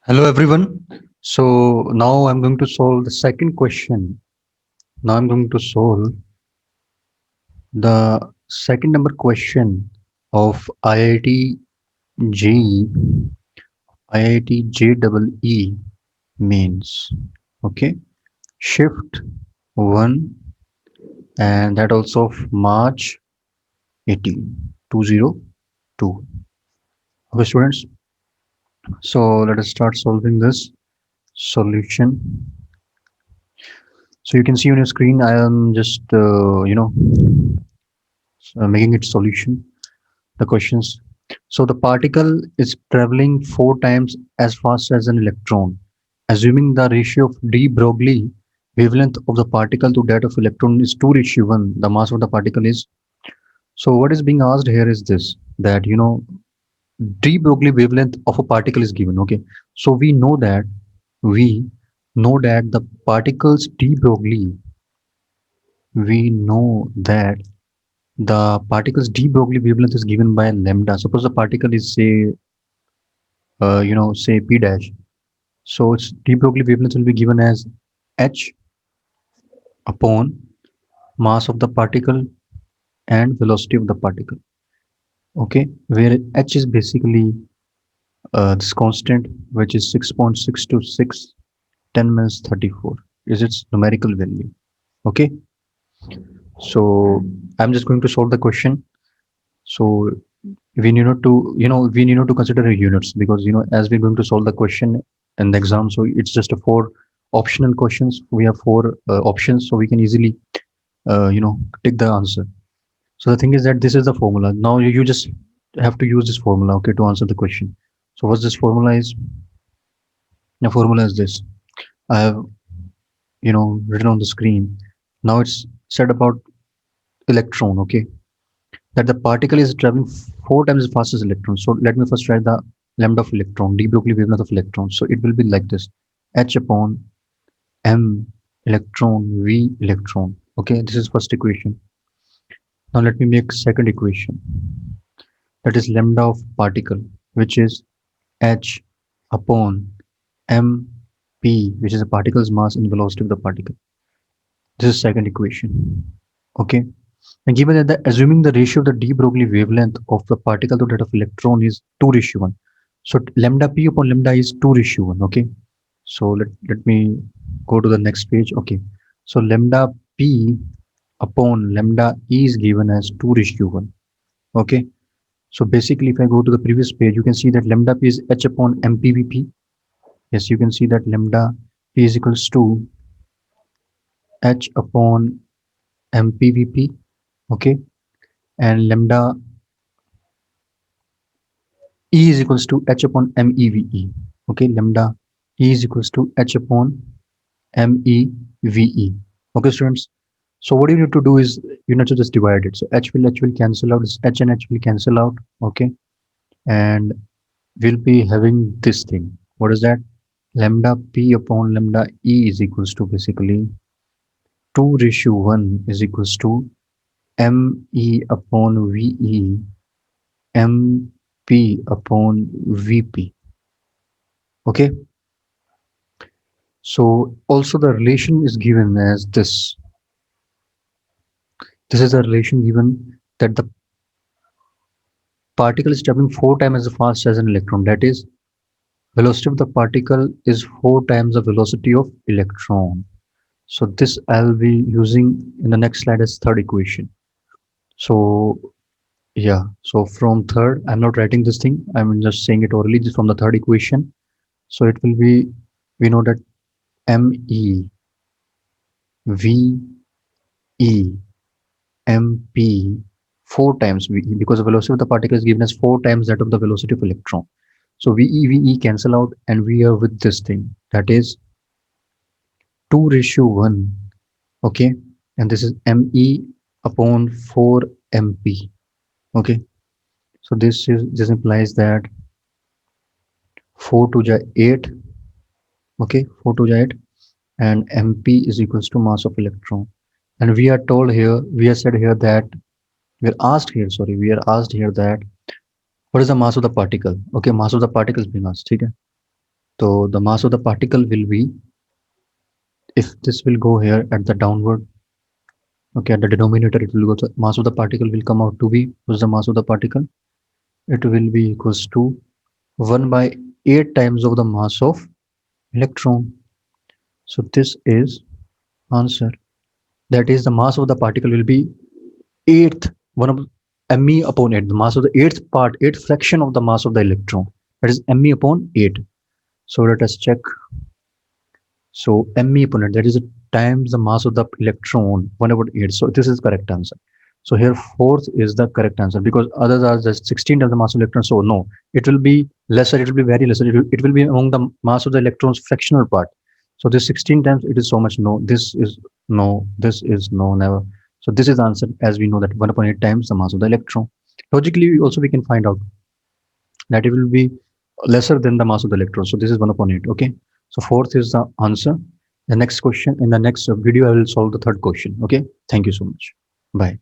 Hello everyone. So now I'm going to solve the second question. Now I'm going to solve the second number question of IIT JEE, IIT JEE means. Okay, shift 1 and that also of March 18, 2002. Okay, students. So let us start solving this solution. So you can see on your screen, I am just making its solution, the questions. So the particle is traveling 4 times as fast as an electron. Assuming the ratio of de Broglie wavelength of the particle to that of electron is 2:1, the mass of the particle is. So what is being asked here is this, that de Broglie wavelength of a particle is given. Okay, so we know that the particles de Broglie, we know that the particle's de Broglie wavelength is given by lambda. Suppose the particle is say p dash. So its de Broglie wavelength will be given as h upon mass of the particle and velocity of the particle. Okay, where h is basically this constant, which is 6.626 10 minus 34 is its numerical value. Okay, so I'm just going to solve the question. So we need not to we need not to consider units, because as we're going to solve the question in the exam, so it's just a four optional questions. We have four options, so we can easily take the answer. So the thing is that this is the formula. Now you just have to use this formula, okay, to answer the question. So what's this formula is? The formula is this. I have written on the screen. Now it's said about electron, okay, that the particle is traveling 4 times as fast as electron. So let me first write the lambda of electron, de Broglie wavelength of electron. So it will be like this: h upon m electron v electron. Okay, this is first equation. Now let me make second equation. That is lambda of particle, which is h upon m p, which is the particle's mass and velocity of the particle. This is second equation. Okay. And given that assuming the ratio of the de Broglie wavelength of the particle to that of electron is 2:1. So lambda p upon lambda is 2:1. Okay. So let me go to the next page. Okay. So lambda p upon lambda e is given as 2:1. Okay. So basically, if I go to the previous page, you can see that lambda p is h upon mpvp. Yes, you can see that lambda p is equals to h upon mpvp. Okay. And lambda E is equals to h upon MEVE. Okay, lambda E is equals to h upon MEVE. Okay, students. So what you need to do is you need to just divide it. So h will cancel out. H and h will cancel out. Okay, and we'll be having this thing. What is that? Lambda P upon lambda E is equals to basically 2:1 is equals to ME upon VE MP upon VP. Okay, so also the relation is given as this. This is the relation given that the particle is traveling 4 times as fast as an electron. That is, velocity of the particle is 4 times the velocity of electron. So this I'll be using in the next slide as third equation. So yeah, so from third, I'm not writing this thing. I'm just saying it orally from the third equation. So it will be, we know that ME V E MP 4 times VE, because the velocity of the particle is given as 4 times that of the velocity of electron. So VE cancel out, and we are with this thing, that is 2:1. Okay, and this is ME upon 4 MP. Okay, so this implies that 4 to the 8. Okay, 4 to the 8, and MP is equals to mass of electron. And we are told here, we are said here that we are asked here that what is the mass of the particle. Okay, mass of the particle is being asked. Okay, So the mass of the particle will be, if this will go here at the downward, okay, at the denominator it will go, the mass of the particle will come out to be, what's the mass of the particle? It will be equals to 1 by 8 times of the mass of electron. So this is answer. That is, the mass of the particle will be eighth, one of me upon 8, the mass of the eighth part, eighth fraction of the mass of the electron. That is me upon 8. So let us check. So me upon 8, that is times the mass of the electron, 1 over 8. So this is correct answer. So here fourth is the correct answer, because others are just 16 times the mass of electron. So no, it will be lesser. It will be very lesser. It will be among the mass of the electron's fractional part. So this 16 times, it is so much. No, this is no, this is no, never. So this is the answer, as we know that 1 upon 8 times the mass of the electron. Logically, also we can find out that it will be lesser than the mass of the electron. So this is 1 upon 8. Okay. So fourth is the answer. The next question, in the next video, I will solve the third question. Okay. Thank you so much. Bye.